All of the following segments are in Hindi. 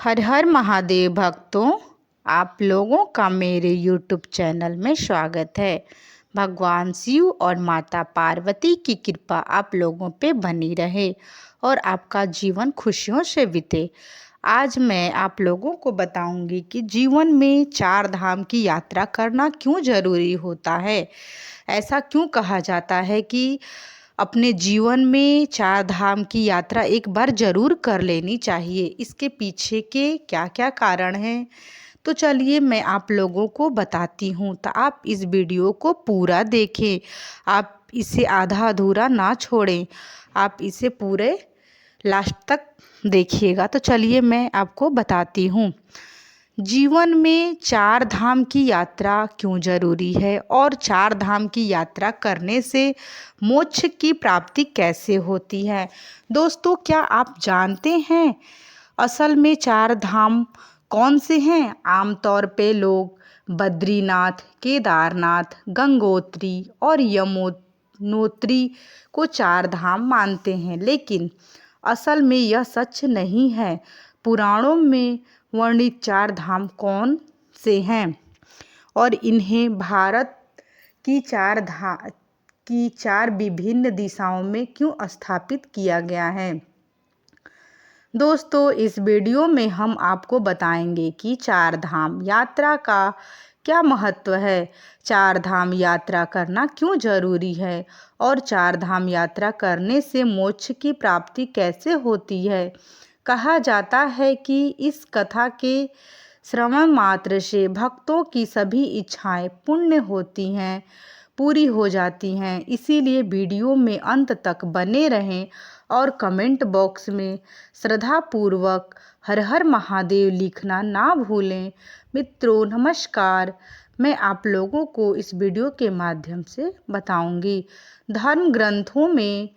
हर हर महादेव भक्तों, आप लोगों का मेरे YouTube चैनल में स्वागत है। भगवान शिव और माता पार्वती की कृपा आप लोगों पे बनी रहे और आपका जीवन खुशियों से बीते। आज मैं आप लोगों को बताऊंगी कि जीवन में 4 धाम की यात्रा करना क्यों ज़रूरी होता है। ऐसा क्यों कहा जाता है कि अपने जीवन में 4 धाम की यात्रा एक बार ज़रूर कर लेनी चाहिए। इसके पीछे के क्या क्या कारण हैं, तो चलिए मैं आप लोगों को बताती हूँ। तो आप इस वीडियो को पूरा देखें, आप इसे आधा अधूरा ना छोड़ें, आप इसे पूरे लास्ट तक देखिएगा। तो चलिए मैं आपको बताती हूँ जीवन में 4 धाम की यात्रा क्यों जरूरी है और 4 धाम की यात्रा करने से मोक्ष की प्राप्ति कैसे होती है। दोस्तों, क्या आप जानते हैं असल में 4 धाम कौन से हैं? आमतौर पे लोग बद्रीनाथ, केदारनाथ, गंगोत्री और यमुनोत्री को 4 धाम मानते हैं, लेकिन असल में यह सच नहीं है। पुराणों में वर्णित 4 धाम कौन से हैं और इन्हें भारत की 4 विभिन्न दिशाओं में क्यों स्थापित किया गया है। दोस्तों, इस वीडियो में हम आपको बताएंगे कि 4 धाम यात्रा का क्या महत्व है, 4 धाम यात्रा करना क्यों जरूरी है और 4 धाम यात्रा करने से मोक्ष की प्राप्ति कैसे होती है। कहा जाता है कि इस कथा के श्रवण मात्र से भक्तों की सभी इच्छाएं पूरी हो जाती हैं। इसीलिए वीडियो में अंत तक बने रहें और कमेंट बॉक्स में श्रद्धापूर्वक हर हर महादेव लिखना ना भूलें। मित्रों नमस्कार, मैं आप लोगों को इस वीडियो के माध्यम से बताऊंगी। धर्म ग्रंथों में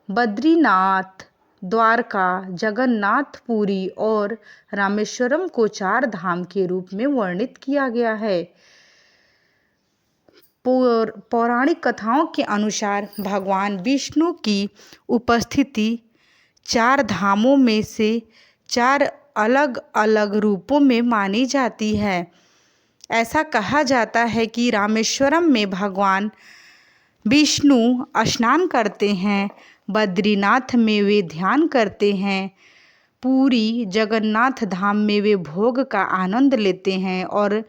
बद्रीनाथ, द्वारका, जगन्नाथपुरी और रामेश्वरम को 4 धाम के रूप में वर्णित किया गया है। पौराणिक कथाओं के अनुसार भगवान विष्णु की उपस्थिति 4 धामों में से 4 अलग अलग रूपों में मानी जाती है। ऐसा कहा जाता है कि रामेश्वरम में भगवान विष्णु स्नान करते हैं, बद्रीनाथ में वे ध्यान करते हैं, पूरी जगन्नाथ धाम में वे भोग का आनंद लेते हैं और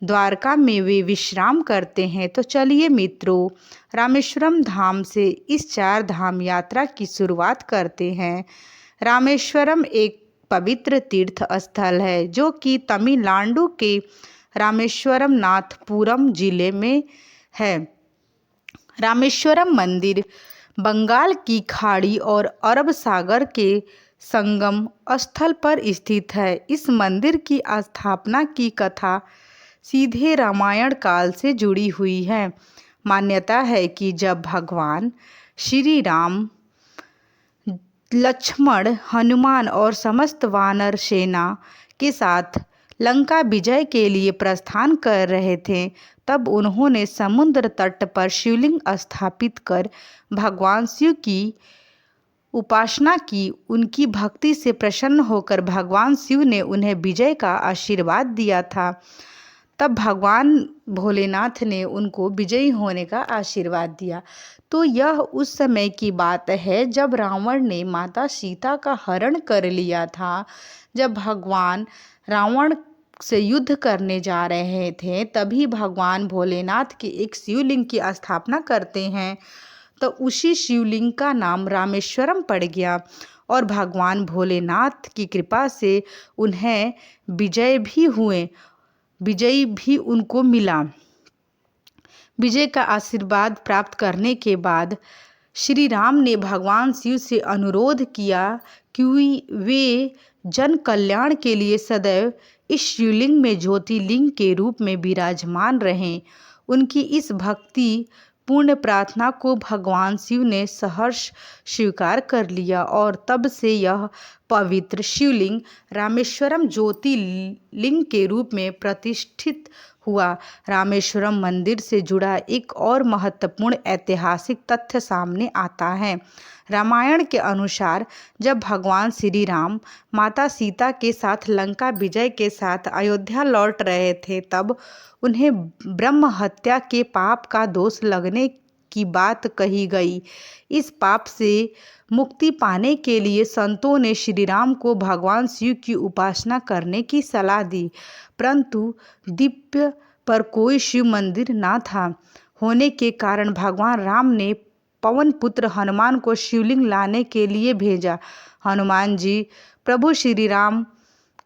द्वारका में वे विश्राम करते हैं। तो चलिए मित्रों, रामेश्वरम धाम से इस 4 धाम यात्रा की शुरुआत करते हैं। रामेश्वरम एक पवित्र तीर्थ स्थल है जो कि तमिलनाडु के रामेश्वरम नाथपुरम जिले में है। रामेश्वरम मंदिर बंगाल की खाड़ी और अरब सागर के संगम स्थल पर स्थित है। इस मंदिर की स्थापना की कथा सीधे रामायण काल से जुड़ी हुई है। मान्यता है कि जब भगवान श्री राम, लक्ष्मण, हनुमान और समस्त वानर सेना के साथ लंका विजय के लिए प्रस्थान कर रहे थे, तब उन्होंने समुद्र तट पर शिवलिंग स्थापित कर भगवान शिव की उपासना की। उनकी भक्ति से प्रसन्न होकर भगवान शिव ने उन्हें विजय का आशीर्वाद दिया था। तब भगवान भोलेनाथ ने उनको विजयी होने का आशीर्वाद दिया। तो यह उस समय की बात है जब रावण ने माता सीता का हरण कर लिया था। जब भगवान रावण से युद्ध करने जा रहे थे, तभी भगवान भोलेनाथ की एक शिवलिंग की स्थापना करते हैं। तो उसी शिवलिंग का नाम रामेश्वरम पड़ गया और भगवान भोलेनाथ की कृपा से उन्हें विजय भी उनको मिला। विजय का आशीर्वाद प्राप्त करने के बाद श्री राम ने भगवान शिव से अनुरोध किया कि वे जन कल्याण के लिए सदैव इस शिवलिंग में ज्योतिर्लिंग के रूप में विराजमान रहें। उनकी इस भक्ति पूर्ण प्रार्थना को भगवान शिव ने सहर्ष स्वीकार कर लिया और तब से यह पवित्र शिवलिंग रामेश्वरम ज्योतिर्लिंग के रूप में प्रतिष्ठित हुआ। रामेश्वरम मंदिर से जुड़ा एक और महत्वपूर्ण ऐतिहासिक तथ्य सामने आता है। रामायण के अनुसार जब भगवान श्री राम माता सीता के साथ लंका विजय के साथ अयोध्या लौट रहे थे, तब उन्हें ब्रह्म हत्या के पाप का दोष लगने की बात कही गई। इस पाप से मुक्ति पाने के लिए संतों ने श्री राम को भगवान शिव की उपासना करने की सलाह दी, परंतु द्वीप पर कोई शिव मंदिर न था होने के कारण भगवान राम ने पवन पुत्र हनुमान को शिवलिंग लाने के लिए भेजा। हनुमान जी प्रभु श्री राम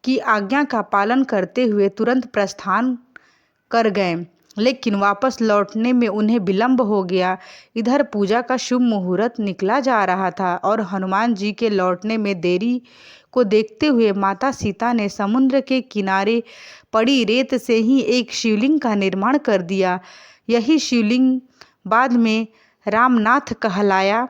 की आज्ञा का पालन करते हुए तुरंत प्रस्थान कर गए, लेकिन वापस लौटने में उन्हें विलंब हो गया। इधर पूजा का शुभ मुहूर्त निकला जा रहा था और हनुमान जी के लौटने में देरी को देखते हुए माता सीता ने समुद्र के किनारे पड़ी रेत से ही एक शिवलिंग का निर्माण कर दिया। यही शिवलिंग बाद में रामनाथ कहलाया।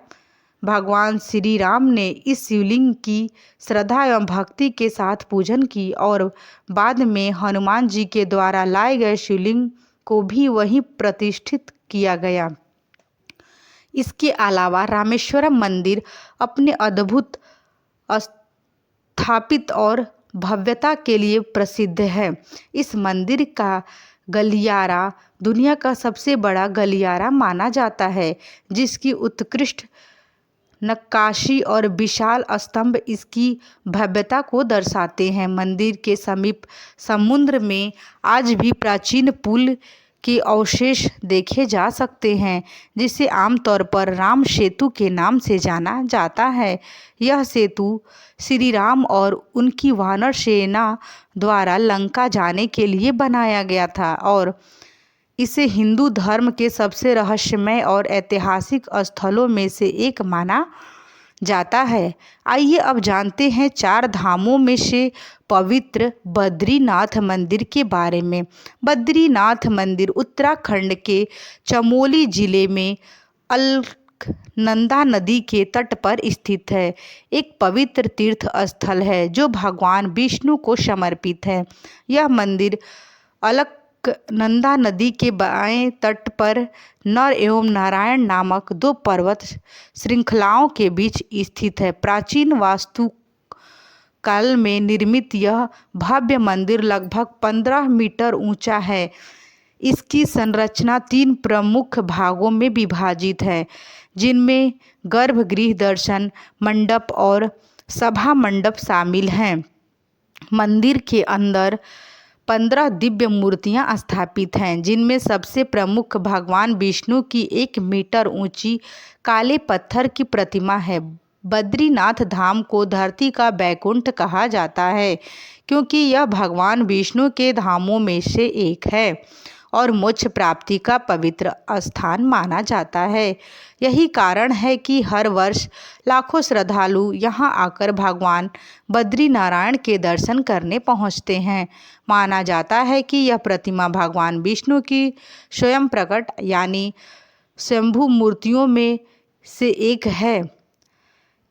भगवान श्री राम ने इस शिवलिंग की श्रद्धा एवं भक्ति के साथ पूजन की और बाद में हनुमान जी के द्वारा लाए गए शिवलिंग को भी वहीं प्रतिष्ठित किया गया। इसके अलावा रामेश्वरम मंदिर अपने अद्भुत स्थापित और भव्यता के लिए प्रसिद्ध है। इस मंदिर का गलियारा दुनिया का सबसे बड़ा गलियारा माना जाता है, जिसकी उत्कृष्ट नक्काशी और विशाल स्तंभ इसकी भव्यता को दर्शाते हैं। मंदिर के समीप समुद्र में आज भी प्राचीन पुल के अवशेष देखे जा सकते हैं, जिसे आमतौर पर राम सेतु के नाम से जाना जाता है। यह सेतु श्री राम और उनकी वानर सेना द्वारा लंका जाने के लिए बनाया गया था और इसे हिंदू धर्म के सबसे रहस्यमय और ऐतिहासिक स्थलों में से एक माना जाता है। आइए अब जानते हैं 4 धामों में से पवित्र बद्रीनाथ मंदिर के बारे में। बद्रीनाथ मंदिर उत्तराखंड के चमोली जिले में अलकनंदा नदी के तट पर स्थित है। एक पवित्र तीर्थ स्थल है जो भगवान विष्णु को समर्पित है। यह मंदिर अलकनंदा नदी के बाएं तट पर नर एवं नारायण नामक 2 पर्वत श्रृंखलाओं के बीच स्थित है। प्राचीन वास्तु काल में निर्मित यह भव्य मंदिर लगभग 15 मीटर ऊंचा है। इसकी संरचना 3 प्रमुख भागों में विभाजित है, जिनमें गर्भगृह, दर्शन मंडप और सभा मंडप शामिल हैं। मंदिर के अंदर 15 दिव्य मूर्तियां स्थापित हैं, जिनमें सबसे प्रमुख भगवान विष्णु की 1 मीटर ऊंची काले पत्थर की प्रतिमा है। बद्रीनाथ धाम को धरती का बैकुंठ कहा जाता है, क्योंकि यह भगवान विष्णु के धामों में से एक है और मोक्ष प्राप्ति का पवित्र स्थान माना जाता है। यही कारण है कि हर वर्ष लाखों श्रद्धालु यहाँ आकर भगवान बद्रीनारायण के दर्शन करने पहुँचते हैं। माना जाता है कि यह प्रतिमा भगवान विष्णु की स्वयं प्रकट यानी स्वयंभू मूर्तियों में से एक है।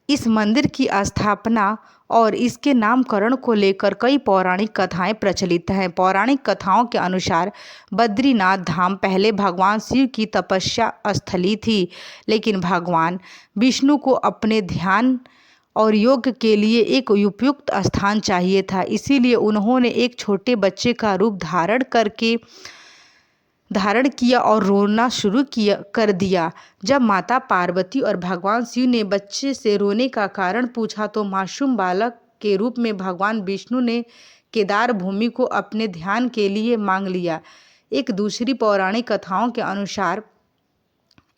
इस मंदिर की स्थापना और इसके नामकरण को लेकर कई पौराणिक कथाएं प्रचलित हैं। पौराणिक कथाओं के अनुसार बद्रीनाथ धाम पहले भगवान शिव की तपस्या स्थली थी, लेकिन भगवान विष्णु को अपने ध्यान और योग के लिए एक उपयुक्त स्थान चाहिए था। इसीलिए उन्होंने एक छोटे बच्चे का रूप धारण किया और रोना शुरू कर दिया। जब माता पार्वती और भगवान शिव ने बच्चे से रोने का कारण पूछा तो मासूम बालक के रूप में भगवान विष्णु ने केदार भूमि को अपने ध्यान के लिए मांग लिया। एक दूसरी पौराणिक कथाओं के अनुसार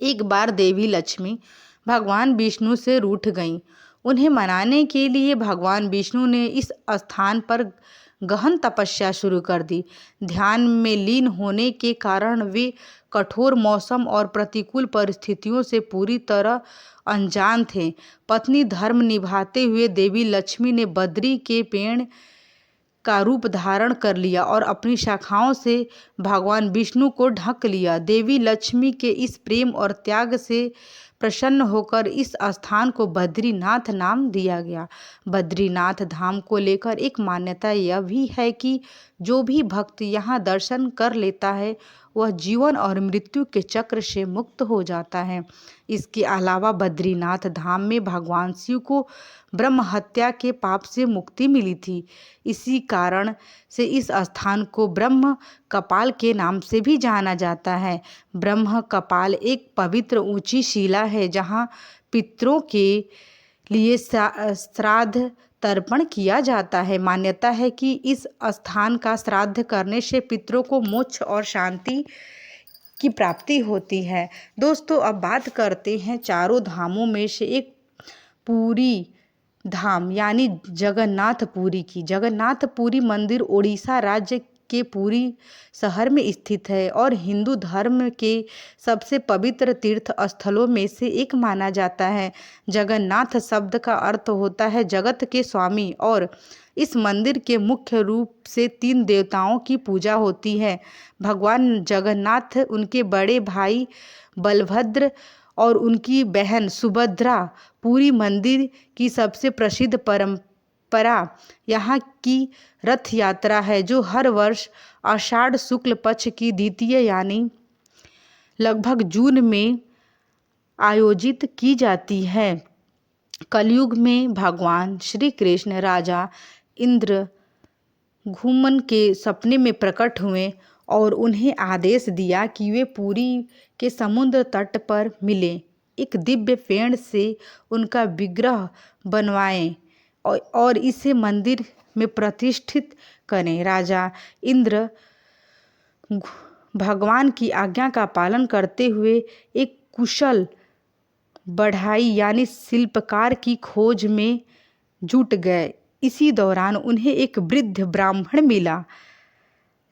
एक बार देवी लक्ष्मी भगवान विष्णु से रूठ गईं। उन्हें मनाने के लिए भगवान विष्णु ने इस स्थान पर गहन तपस्या शुरू कर दी। ध्यान में लीन होने के कारण वे कठोर मौसम और प्रतिकूल परिस्थितियों से पूरी तरह अनजान थे। पत्नी धर्म निभाते हुए देवी लक्ष्मी ने बद्री के पेड़ का रूप धारण कर लिया और अपनी शाखाओं से भगवान विष्णु को ढक लिया। देवी लक्ष्मी के इस प्रेम और त्याग से प्रसन्न होकर इस स्थान को बद्रीनाथ नाम दिया गया। बद्रीनाथ धाम को लेकर एक मान्यता यह भी है कि जो भी भक्त यहाँ दर्शन कर लेता है वह जीवन और मृत्यु के चक्र से मुक्त हो जाता है। इसके अलावा बद्रीनाथ धाम में भगवान शिव को ब्रह्म हत्या के पाप से मुक्ति मिली थी। इसी कारण से इस स्थान को ब्रह्म कपाल के नाम से भी जाना जाता है। ब्रह्म कपाल एक पवित्र ऊंची शिला है जहाँ पितरों के लिए श्राद्ध तर्पण किया जाता है। मान्यता है कि इस स्थान का श्राद्ध करने से पितरों को मोक्ष और शांति की प्राप्ति होती है। दोस्तों, अब बात करते हैं चारों धामों में से एक पुरी धाम यानी जगन्नाथपुरी की। जगन्नाथपुरी मंदिर उड़ीसा राज्य के पुरी शहर में स्थित है और हिंदू धर्म के सबसे पवित्र तीर्थ स्थलों में से एक माना जाता है। जगन्नाथ शब्द का अर्थ होता है जगत के स्वामी और इस मंदिर के मुख्य रूप से 3 देवताओं की पूजा होती है। भगवान जगन्नाथ, उनके बड़े भाई बलभद्र और उनकी बहन सुभद्रा। पूरी मंदिर की सबसे प्रसिद्ध परंपरा यहाँ की रथ यात्रा है जो हर वर्ष आषाढ़ शुक्ल पक्ष की द्वितीय यानी लगभग जून में आयोजित की जाती है। कलयुग में भगवान श्री कृष्ण राजा इंद्र घुमन के सपने में प्रकट हुए और उन्हें आदेश दिया कि वे पुरी के समुद्र तट पर मिले एक दिव्य पेड़ से उनका विग्रह बनवाएं और इसे मंदिर में प्रतिष्ठित करें। राजा इंद्र भगवान की आज्ञा का पालन करते हुए एक कुशल बढ़ाई यानी शिल्पकार की खोज में जुट गए। इसी दौरान उन्हें एक वृद्ध ब्राह्मण मिला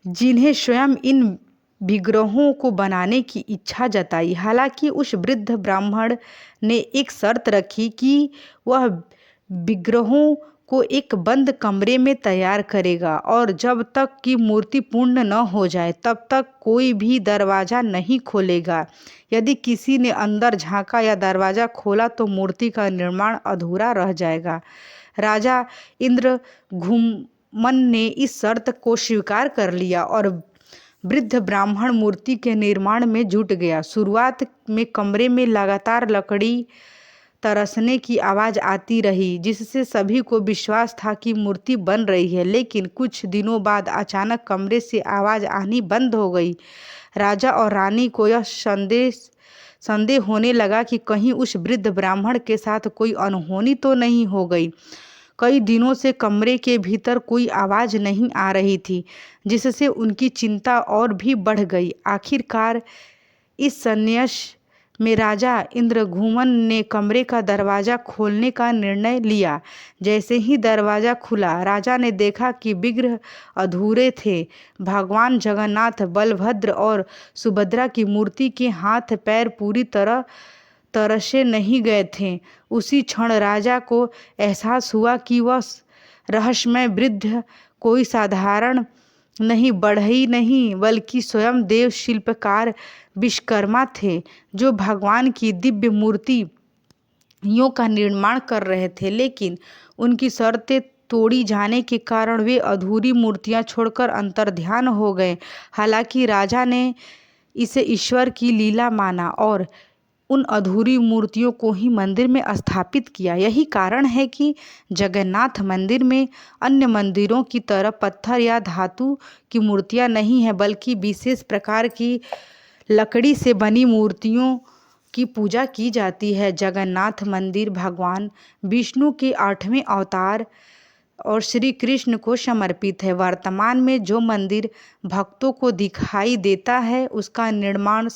जिन्हें स्वयं इन विग्रहों को बनाने की इच्छा जताई। हालांकि उस वृद्ध ब्राह्मण ने एक शर्त रखी कि वह विग्रहों को एक बंद कमरे में तैयार करेगा और जब तक कि मूर्ति पूर्ण न हो जाए तब तक कोई भी दरवाज़ा नहीं खोलेगा। यदि किसी ने अंदर झांका या दरवाज़ा खोला तो मूर्ति का निर्माण अधूरा रह जाएगा। राजा इंद्र घुमन ने इस शर्त को स्वीकार कर लिया और वृद्ध ब्राह्मण मूर्ति के निर्माण में जुट गया। शुरुआत में कमरे में लगातार लकड़ी तरसने की आवाज़ आती रही जिससे सभी को विश्वास था कि मूर्ति बन रही है, लेकिन कुछ दिनों बाद अचानक कमरे से आवाज़ आनी बंद हो गई। राजा और रानी को यह संदेह होने लगा कि कहीं उस वृद्ध ब्राह्मण के साथ कोई अनहोनी तो नहीं हो गई। कई दिनों से कमरे के भीतर कोई आवाज़ नहीं आ रही थी जिससे उनकी चिंता और भी बढ़ गई। आखिरकार इस संन्यास में राजा इंद्रघुमन ने कमरे का दरवाज़ा खोलने का निर्णय लिया। जैसे ही दरवाज़ा खुला राजा ने देखा कि विग्रह अधूरे थे। भगवान जगन्नाथ, बलभद्र और सुभद्रा की मूर्ति के हाथ पैर पूरी तरह से नहीं गए थे। उसी क्षण राजा को एहसास हुआ कि वह रहस्यमय वृद्ध कोई साधारण नहीं, बढ़ई नहीं, बल्कि स्वयं देव शिल्पकार विश्वकर्मा थे जो भगवान की दिव्य मूर्तियों का निर्माण कर रहे थे। लेकिन उनकी शर्तें तोड़ी जाने के कारण वे अधूरी मूर्तियां छोड़कर अंतर्ध्यान हो गए। हालांकि राजा ने इसे ईश्वर की लीला माना और उन अधूरी मूर्तियों को ही मंदिर में स्थापित किया। यही कारण है कि जगन्नाथ मंदिर में अन्य मंदिरों की तरह पत्थर या धातु की मूर्तियां नहीं हैं, बल्कि विशेष प्रकार की लकड़ी से बनी मूर्तियों की पूजा की जाती है। जगन्नाथ मंदिर भगवान विष्णु के 8वें अवतार और श्री कृष्ण को समर्पित है। वर्तमान में जो मंदिर भक्तों को दिखाई देता है उसका निर्माण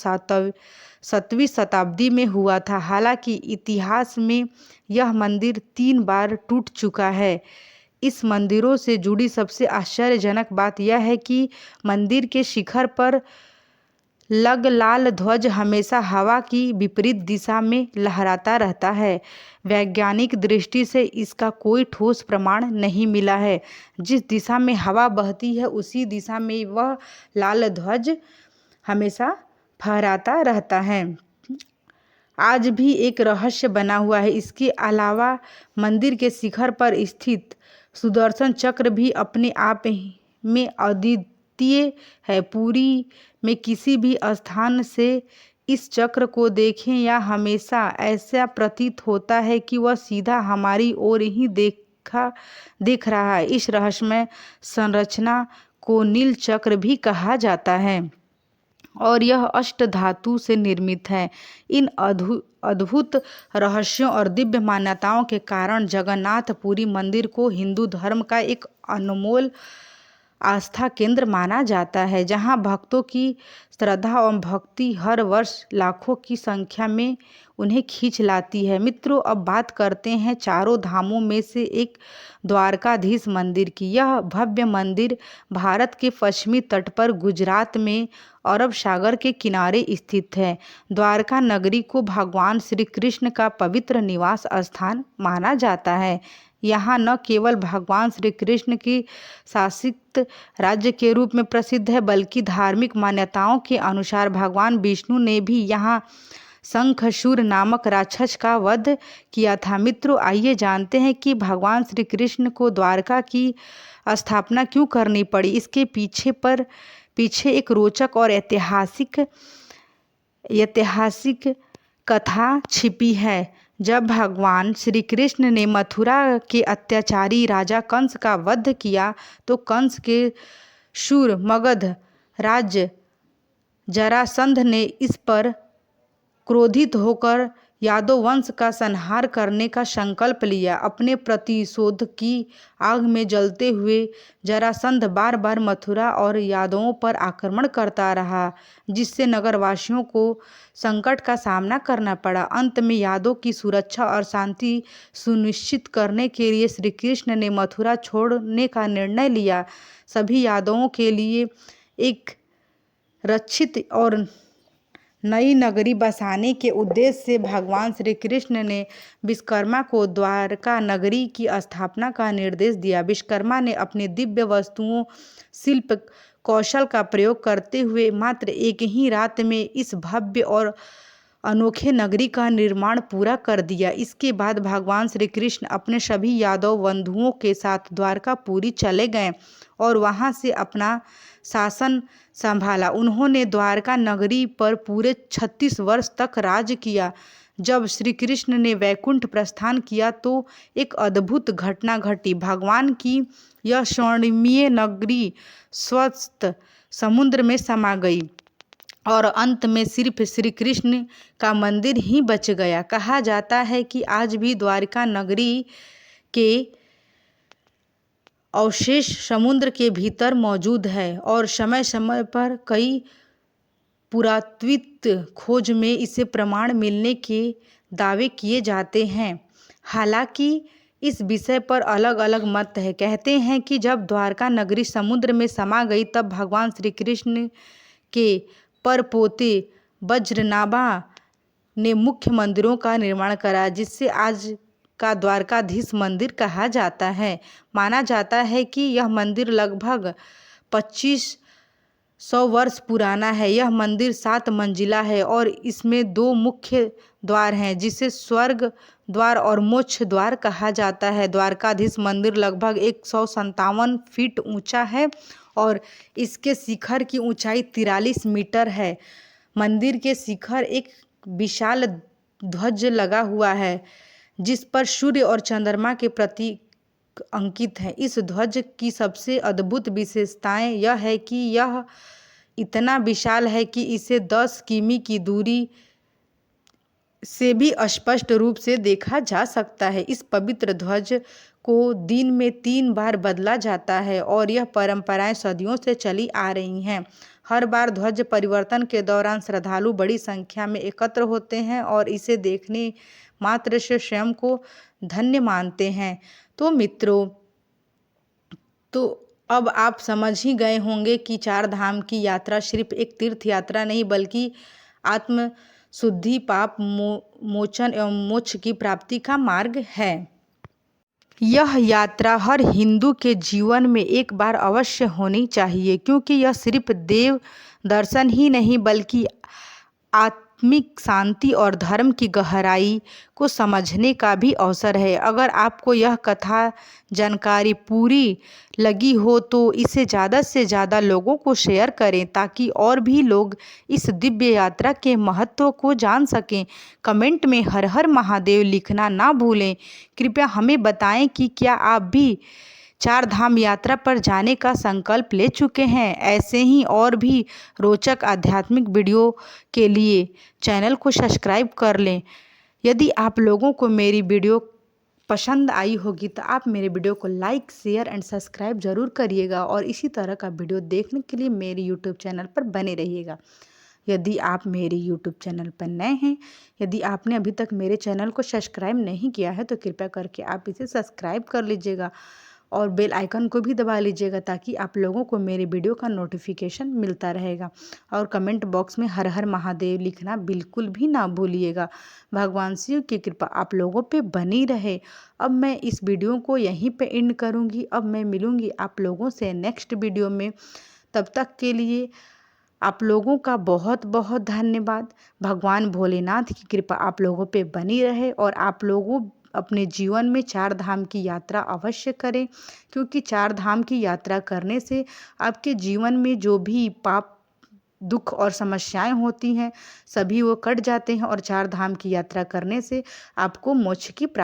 7वीं शताब्दी में हुआ था। हालांकि इतिहास में यह मंदिर 3 बार टूट चुका है। इस मंदिरों से जुड़ी सबसे आश्चर्यजनक बात यह है कि मंदिर के शिखर पर लग लाल ध्वज हमेशा हवा की विपरीत दिशा में लहराता रहता है। वैज्ञानिक दृष्टि से इसका कोई ठोस प्रमाण नहीं मिला है। जिस दिशा में हवा बहती है उसी दिशा में वह लाल ध्वज हमेशा फहराता रहता है। आज भी एक रहस्य बना हुआ है। इसके अलावा मंदिर के शिखर पर स्थित सुदर्शन चक्र भी अपने आप में अद्वितीय है। पुरी में किसी भी स्थान से इस चक्र को देखें या हमेशा ऐसा प्रतीत होता है कि वह सीधा हमारी ओर ही देख रहा है। इस रहस्यमय संरचना को नील चक्र भी कहा जाता है और यह अष्ट धातु से निर्मित है। इन अद्भुत रहस्यों और दिव्य मान्यताओं के कारण जगन्नाथ पुरी मंदिर को हिंदू धर्म का एक अनमोल आस्था केंद्र माना जाता है, जहां भक्तों की श्रद्धा और भक्ति हर वर्ष लाखों की संख्या में उन्हें खींच लाती है। मित्रों, अब बात करते हैं चारों धामों में से एक द्वारकाधीश मंदिर की। यह भव्य मंदिर भारत के पश्चिमी तट पर गुजरात में अरब सागर के किनारे स्थित है। द्वारका नगरी को भगवान श्री कृष्ण का पवित्र निवास स्थान माना जाता है। यहाँ न केवल भगवान श्री कृष्ण की शासित राज्य के रूप में प्रसिद्ध है, बल्कि धार्मिक मान्यताओं के अनुसार भगवान विष्णु ने भी यहाँ शंखचूड़ नामक राक्षस का वध किया था। मित्रों, आइए जानते हैं कि भगवान श्री कृष्ण को द्वारका की स्थापना क्यों करनी पड़ी। इसके पीछे एक रोचक और ऐतिहासिक कथा छिपी है। जब भगवान श्री कृष्ण ने मथुरा के अत्याचारी राजा कंस का वध किया तो कंस के शूर मगध राज जरासंध ने इस पर क्रोधित होकर यादव वंश का संहार करने का संकल्प लिया। अपने प्रतिशोध की आग में जलते हुए जरासंध बार बार मथुरा और यादवों पर आक्रमण करता रहा, जिससे नगरवासियों को संकट का सामना करना पड़ा। अंत में यादवों की सुरक्षा और शांति सुनिश्चित करने के लिए श्री कृष्ण ने मथुरा छोड़ने का निर्णय लिया। सभी यादवों के लिए एक रक्षित और नई नगरी बसाने के उद्देश्य से भगवान श्री कृष्ण ने विश्वकर्मा को द्वारका नगरी की स्थापना का निर्देश दिया। विश्वकर्मा ने अपने दिव्य वस्तुओं, शिल्प कौशल का प्रयोग करते हुए मात्र एक ही रात में इस भव्य और अनोखे नगरी का निर्माण पूरा कर दिया। इसके बाद भगवान श्री कृष्ण अपने सभी यादव बंधुओं के साथ द्वारकापुरी चले गए और वहां से अपना शासन संभाला। उन्होंने द्वारका नगरी पर पूरे 36 वर्ष तक राज किया। जब श्री कृष्ण ने वैकुंठ प्रस्थान किया तो एक अद्भुत घटना घटी। भगवान की यह स्वर्णिमय नगरी स्वस्त समुद्र में समा गई और अंत में सिर्फ श्री कृष्ण का मंदिर ही बच गया। कहा जाता है कि आज भी द्वारका नगरी के अवशेष समुद्र के भीतर मौजूद है और समय समय पर कई पुरातत्विक खोज में इसे प्रमाण मिलने के दावे किए जाते हैं। हालांकि इस विषय पर अलग अलग मत है। कहते हैं कि जब द्वारका नगरी समुद्र में समा गई तब भगवान श्री कृष्ण के परपोते वज्रनाभा ने मुख्य मंदिरों का निर्माण करा, जिससे आज का द्वारकाधीश मंदिर कहा जाता है। माना जाता है कि यह मंदिर लगभग 2500 वर्ष पुराना है। यह मंदिर 7 मंजिला है और इसमें 2 मुख्य द्वार हैं, जिसे स्वर्ग द्वार और मोक्ष द्वार कहा जाता है। द्वारकाधीश मंदिर लगभग 157 फीट ऊंचा है और इसके शिखर की ऊंचाई 43 मीटर है। मंदिर के शिखर एक विशाल ध्वज लगा हुआ है, जिस पर सूर्य और चंद्रमा के प्रतीक अंकित हैं। इस ध्वज की सबसे अद्भुत विशेषताएं यह है कि यह इतना विशाल है कि इसे 10 किमी की दूरी से भी स्पष्ट रूप से देखा जा सकता है। इस पवित्र ध्वज को दिन में 3 बार बदला जाता है और यह परंपराएं सदियों से चली आ रही हैं। हर बार ध्वज परिवर्तन के दौरान श्रद्धालु बड़ी संख्या में एकत्र होते हैं और इसे देखने मात्र से स्वयं को धन्य मानते हैं। तो मित्रों, तो अब आप समझ ही गए होंगे कि 4 धाम की यात्रा सिर्फ एक तीर्थ यात्रा नहीं, बल्कि आत्म शुद्धि, पाप मोचन एवं मोक्ष की प्राप्ति का मार्ग है। यह यात्रा हर हिंदू के जीवन में एक बार अवश्य होनी चाहिए, क्योंकि यह सिर्फ देव दर्शन ही नहीं बल्कि आत्म आत्मिक शांति और धर्म की गहराई को समझने का भी अवसर है। अगर आपको यह कथा जानकारी पूरी लगी हो तो इसे ज़्यादा से ज़्यादा लोगों को शेयर करें ताकि और भी लोग इस दिव्य यात्रा के महत्व को जान सकें। कमेंट में हर हर महादेव लिखना ना भूलें। कृपया हमें बताएं कि क्या आप भी चार धाम यात्रा पर जाने का संकल्प ले चुके हैं। ऐसे ही और भी रोचक आध्यात्मिक वीडियो के लिए चैनल को सब्सक्राइब कर लें। यदि आप लोगों को मेरी वीडियो पसंद आई होगी तो आप मेरे वीडियो को लाइक, शेयर एंड सब्सक्राइब ज़रूर करिएगा और इसी तरह का वीडियो देखने के लिए मेरे यूट्यूब चैनल पर बने रहिएगा। यदि आप मेरे यूट्यूब चैनल पर नए हैं, यदि आपने अभी तक मेरे चैनल को सब्सक्राइब नहीं किया है तो कृपया करके आप इसे सब्सक्राइब कर लीजिएगा और बेल आइकन को भी दबा लीजिएगा ताकि आप लोगों को मेरे वीडियो का नोटिफिकेशन मिलता रहेगा। और कमेंट बॉक्स में हर हर महादेव लिखना बिल्कुल भी ना भूलिएगा। भगवान शिव की कृपा आप लोगों पे बनी रहे। अब मैं इस वीडियो को यहीं पे एंड करूँगी। अब मैं मिलूँगी आप लोगों से नेक्स्ट वीडियो में। तब तक के लिए आप लोगों का बहुत बहुत धन्यवाद। भगवान भोलेनाथ की कृपा आप लोगों पे बनी रहे और आप लोगों अपने जीवन में चार धाम की यात्रा अवश्य करें, क्योंकि चार धाम की यात्रा करने से आपके जीवन में जो भी पाप, दुख और समस्याएं होती हैं सभी वो कट जाते हैं और चार धाम की यात्रा करने से आपको मोक्ष की